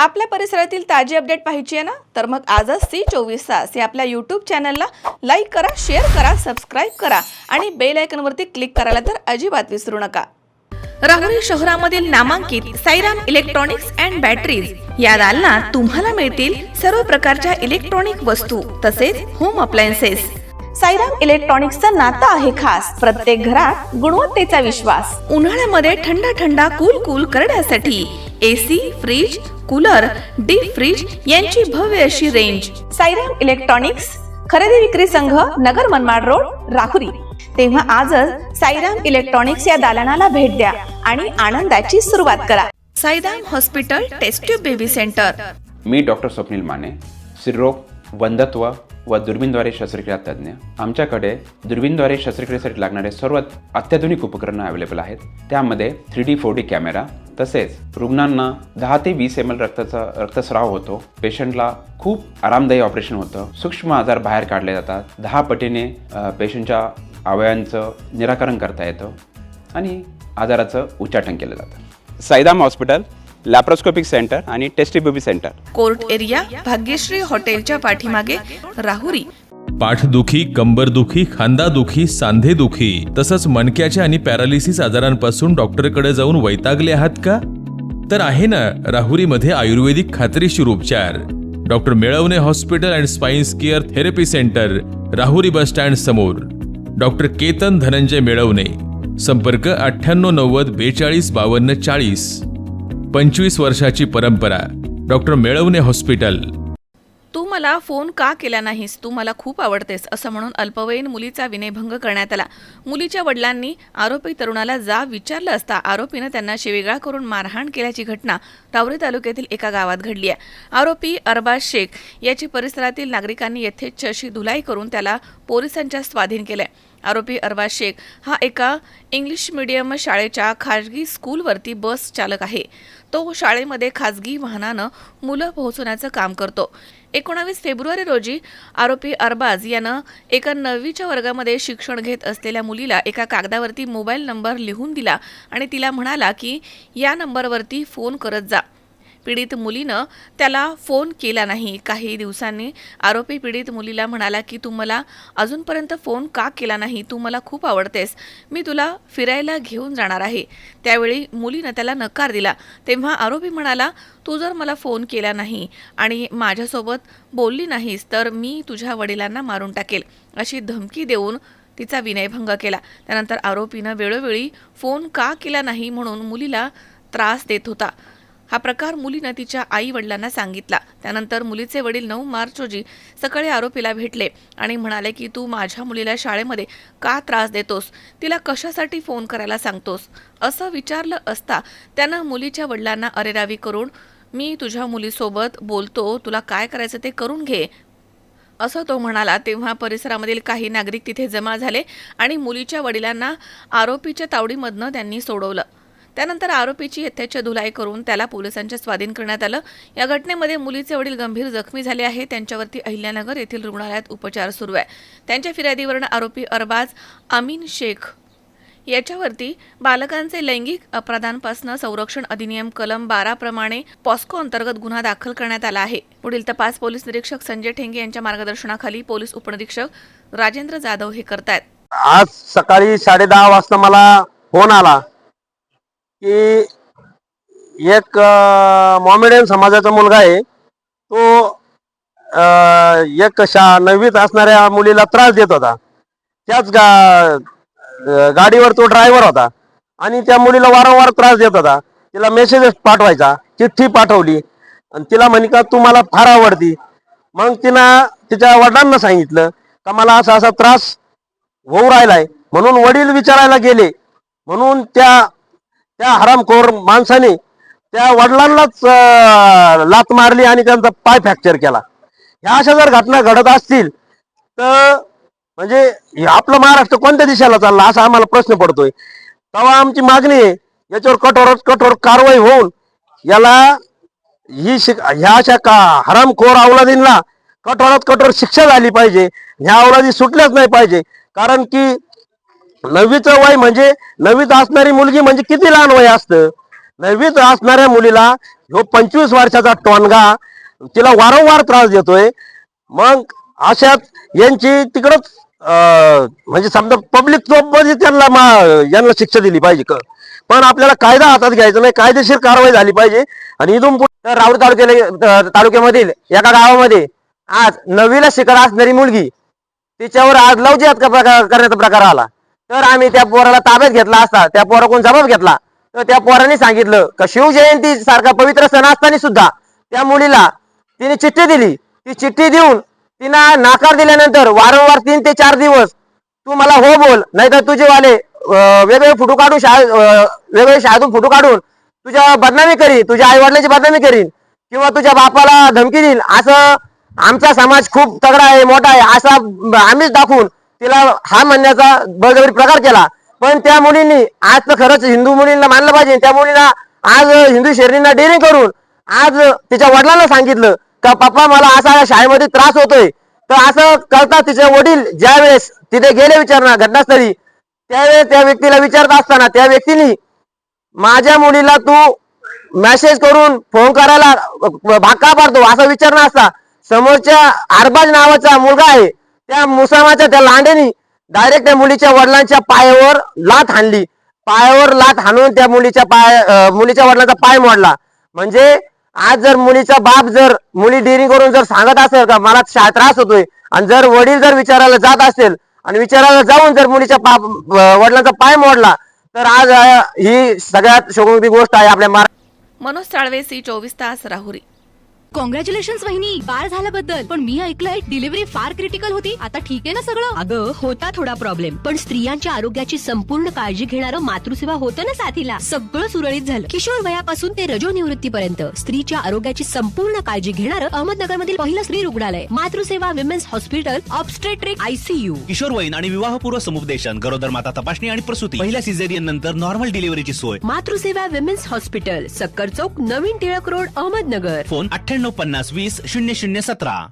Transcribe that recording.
आपल्या परिसरातील ताजी अपडेट पाहिजे आहे ना, तर मग आजच C24 तास या आपल्या यूट्यूब चॅनलला लाईक करा, शेअर करा, सबस्क्राईब करा आणि बेल आयकॉनवरती क्लिक करायला तर अजिबात विसरू नका। राहुरी शहरामधील नामांकित साईराम इलेक्ट्रॉनिक्स अँड बॅटरीज या दालनात तुम्हाला मिळतील सर्व प्रकारच्या इलेक्ट्रॉनिक वस्तू तसेच होम अप्लायन्सेस। साईराम इलेक्ट्रॉनिक्सचं नातं आहे खास, प्रत्येक घरात गुणवत्तेचा विश्वास। उन्हाळ्यामध्ये थंड थंड कूल करण्यासाठी AC, fridge, cooler, deep freeze यांची भव्य अशी रेंज। साईराम इलेक्ट्रॉनिक्स खरेदी विक्री संघ, नगर मनमाड रोड, राहुरी। तेव्हा आजच साईराम इलेक्ट्रॉनिक्स या दालनाला भेट द्या आणि आनंदाची सुरुवात करा। Sairam hospital test tube baby centre. मी डॉक्टर स्वप्नील माने, स्त्रीरोग, वंध्यत्व व दुर्बीणद्वारे शस्त्रक्रिया तज्ञ। आमच्याकडे दुर्बीणद्वारे शस्त्रक्रियेसाठी लागणारे सर्व अत्याधुनिक उपकरणं अवेलेबल आहेत। त्यामध्ये 3D 4D कॅमेरा, तसेच रुग्णांना 10 ते 20 ml रक्तस्राव होतो। पेशंटला खूप आरामदायी ऑपरेशन होतं। सूक्ष्म आजार बाहेर काढले जातात। 10 पटीने पेशंटच्या अवयवांचं निराकरण करता येतं आणि आजाराचं उच्चाटन केलं जातं। साईराम हॉस्पिटल लॅप्रोस्कोपिक सेंटर आणि test baby centre, court area, Bhagyashri हॉटेलच्या पाठीमागे, राहुरी। पाठदुखी, कंबरदुखी, खांदादुखी, सांधेदुखी तसंच मणक्याच्या आणि पॅरालिसिस आजारांपासून डॉक्टरकडे जाऊन वैतागले आहात का? तर आहे ना राहुरीमध्ये आयुर्वेदिक खात्रीशीर उपचार। Doctor Melavane hospital and spines care therapy centre, Rahuri bus stand समोर। डॉक्टर केतन धनंजय मेळवणे, संपर्क 9890 42 52 40। 25 वर्षाची परंपरा, डॉक्टर मेळवणे हॉस्पिटल। तू मला फोन का केला नाहीस, तू मला खूप आवडतेस असं म्हणून अल्पवयीन मुलीचा विनयभंग करण्यात आला। मुलीच्या वडिलांनी आरोपी तरुणाला जाब विचारलं असता आरोपीनं त्यांना शिवीगाळ करून मारहाण केल्याची घटना राहुरी तालुक्यातील एका गावात घडली आहे। आरोपी अरबाज शेख याची परिसरातील नागरिकांनी यथेच्छ अशी धुलाई करून त्याला पोलिसांच्या स्वाधीन केलंय। आरोपी अरबाज शेख हा एका इंग्लिश मीडियम शाळेच्या खाजगी स्कूलवरती बस चालक आहे। तो शाळेमध्ये खाजगी वाहनानं मुलं पोहोचवण्याचं काम करतो। 19 फेब्रुवारी रोजी आरोपी अरबाज यानं एका 9वीच्या वर्गामध्ये शिक्षण घेत असलेल्या मुलीला एका कागदावरती मोबाईल नंबर लिहून दिला आणि तिला म्हणाला की या नंबरवरती फोन करत जा। पीडित मुलीनं त्याला फोन केला नाही। काही दिवसांनी आरोपी पीडित मुलीला म्हणाला की तू मला अजूनपर्यंत फोन का केला नाही, तू मला खूप आवडतेस, मी तुला फिरायला घेऊन जाणार आहे। त्यावेळी मुलीनं त्याला नकार दिला। तेव्हा आरोपी म्हणाला, तू जर मला फोन केला नाही आणि माझ्यासोबत बोलली नाहीस तर मी तुझ्या वडिलांना मारून टाकेल अशी धमकी देऊन तिचा विनयभंग केला। त्यानंतर आरोपीनं वेळोवेळी फोन का केला नाही म्हणून मुलीला त्रास देत होता। हा प्रकार मुलीनं तिच्या आई वडिलांना सांगितला। त्यानंतर मुलीचे वडील 9 मार्च रोजी सकाळी आरोपीला भेटले आणि म्हणाले की तू माझ्या मुलीला शाळेमध्ये का त्रास देतोस, तिला कशासाठी फोन करायला सांगतोस असं विचारलं असता त्यानं मुलीच्या वडिलांना अरेरावी करून मी तुझ्या मुलीसोबत बोलतो, तुला काय करायचं ते करून घे असं तो म्हणाला। तेव्हा परिसरामधील काही नागरिक तिथे जमा झाले आणि मुलीच्या वडिलांना आरोपीच्या तावडीमधनं त्यांनी सोडवलं। त्यानंतर आरोपीची यथेच्छ धुलाई करून त्याला पोलिसांच्या स्वाधीन करण्यात आलं। या घटनेमध्ये मुलीचे वडील गंभीर जखमी झाले आहे। त्यांच्यावरती अहिल्यानगर येथील रुग्णालयात उपचार सुरू आहे। त्यांच्या फिर्यादीवरून आरोपी अरबाज अमीन शेख याच्यावरती बालकांचे लैंगिक अपराधांपासून संरक्षण अधिनियम कलम 12 प्रमाणे पॉस्को अंतर्गत गुन्हा दाखल करण्यात आला आहे। पुढील तपास पोलीस निरीक्षक संजय ठेंगे यांच्या मार्गदर्शनाखाली पोलीस उपनिरीक्षक राजेंद्र जाधव हे करतायत। आज सकाळी 10:30 वाजता मला फोन आला की एक मोमेडियन समाजाचा मुलगा आहे, तो एक 9वीत असणाऱ्या मुलीला त्रास देत होता। त्याच गाडीवर तो ड्रायव्हर होता आणि त्या मुलीला वारंवार त्रास देत होता। तिला मेसेजेस पाठवायचा, चिठ्ठी पाठवली आणि तिला म्हणे का तू मला फार आवडती। मग तिनं तिच्या वडिलांना सांगितलं का मला असा असा त्रास होऊ राहिलाय, म्हणून वडील विचारायला गेले। म्हणून त्या हरामखोर माणसाने त्या वडिलांनाच लात मारली आणि त्यांचा पाय फ्रॅक्चर केला। ह्या अशा जर घटना घडत असतील तर म्हणजे आपलं महाराष्ट्र कोणत्या दिशेला चालला असा आम्हाला प्रश्न पडतोय। तेव्हा आमची मागणी आहे याच्यावर कठोर कारवाई होऊन याला ह्या अशा हरामखोर अवलादींना कठोरात कठोर शिक्षा झाली पाहिजे। ह्या अवलादी सुटल्याच नाही पाहिजे, कारण की 9वीचं वय म्हणजे 9वीत असणारी मुलगी म्हणजे किती लहान वय असतं। 9वीत असणाऱ्या मुलीला ह्यो 25 वर्षाचा टोनगा तिला वारंवार त्रास देतोय. मग अशात यांची तिकडच म्हणजे समजा पब्लिक मध्ये त्यांना यांना शिक्षा दिली पाहिजे. पण आपल्याला कायदा हातात घ्यायचा नाही, कायदेशीर कारवाई झाली पाहिजे. आणि इथून पुढे राऊर तालुक्यामधील एका गावामध्ये आज 9वीला शिकत असणारी मुलगी, तिच्यावर आज लवचिक करण्याचा प्रकार आला. तर आम्ही त्या पोराला ताब्यात घेतला असता, त्या पोराकडून जबाब घेतला, तर त्या पोराने सांगितलं का शिवजयंती सारखा पवित्र सण असताना सुद्धा त्या मुलीला तिने चिठ्ठी दिली. ती चिठ्ठी देऊन तिनं नाकार दिल्यानंतर वारंवार 3 ते 4 दिवस तू मला हो बोल, नाहीतर तुझे वाले वेगवेगळे फोटो काढून वेगवेगळे शाळेतून फोटो काढून तुझ्या बदनामी करीन, तुझ्या आई वडिलांची बदनामी करीन किंवा तुझ्या बापाला धमकी देईन. असं आमचा समाज खूप तगडा आहे, मोठा आहे, असा आम्हीच दाखवून तिला हा म्हणण्याचा बळजबरी प्रकार केला. पण त्या मुलींनी आज तर खरंच हिंदू मुलींना मानलं पाहिजे. त्या मुलीला आज हिंदू शरणींना डेअरिंग करून आज तिच्या वडिलांना सांगितलं का पप्पा मला असा शाळेमध्ये त्रास होतोय. तर असं करता तिचे वडील ज्या वेळेस तिथे गेले विचारणा घटनास्थळी, त्यावेळेस त्या व्यक्तीला विचारत असताना त्या व्यक्तीने माझ्या मुलीला तू मेसेज करून फोन करायला भाग का पाडतो असं विचारणं असता समोरच्या अरबाज नावाचा मुलगा आहे त्या मुसलमानच्या त्या लांडेनी डायरेक्ट त्या मुलीच्या वडिलांच्या पायावर लाथ हाणली. पायावर लाथ हाणून त्या मुलीच्या वडिलांचा पाय मोडला. म्हणजे आज जर मुलीचा बाप जर मुली डेअरिंग करून जर सांगत असेल का मला त्रास होतोय, आणि जर वडील जर विचारायला जात असेल आणि विचारायला जाऊन जर मुलीच्या वडिलांचा पाय मोडला, तर आज ही सगळ्यात शोकांतिक गोष्ट आहे आपल्या मनोज साळवे, C24 तास, राहुरी. कॉंग्रॅच्युलेशन वहिनी, बाळ झाल्याबद्दल. पण मी ऐकलंय डिलिव्हरी फार क्रिटिकल होती. आता ठीक आहे ना सगळं? अगं होता थोडा प्रॉब्लेम, पण स्त्रियांच्या आरोग्याची संपूर्ण काळजी घेणारं मातृसेवा होतं ना साथीला. सगळं सुरळीत झालं. किशोर वयापासून ते रजोनिवृत्तीपर्यंत स्त्रीच्या आरोग्याची संपूर्ण काळजी घेणारं अहमदनगर मधील पहिलं स्त्री रुग्णालय Matruseva women's hospital, obstetric, ICU. किशोरवयीन आणि विवाहपूर्व समुपदेशन, गरोदर माता तपासणी आणि प्रसूती, पहिल्या सिझेरियन नंतर नॉर्मल डिलिव्हरीची सोय. मातृसेवा विमेन्स हॉस्पिटल, सक्कर चौक, नवीन टिळक रोड, अहमदनगर. फोन 9850 20 0017.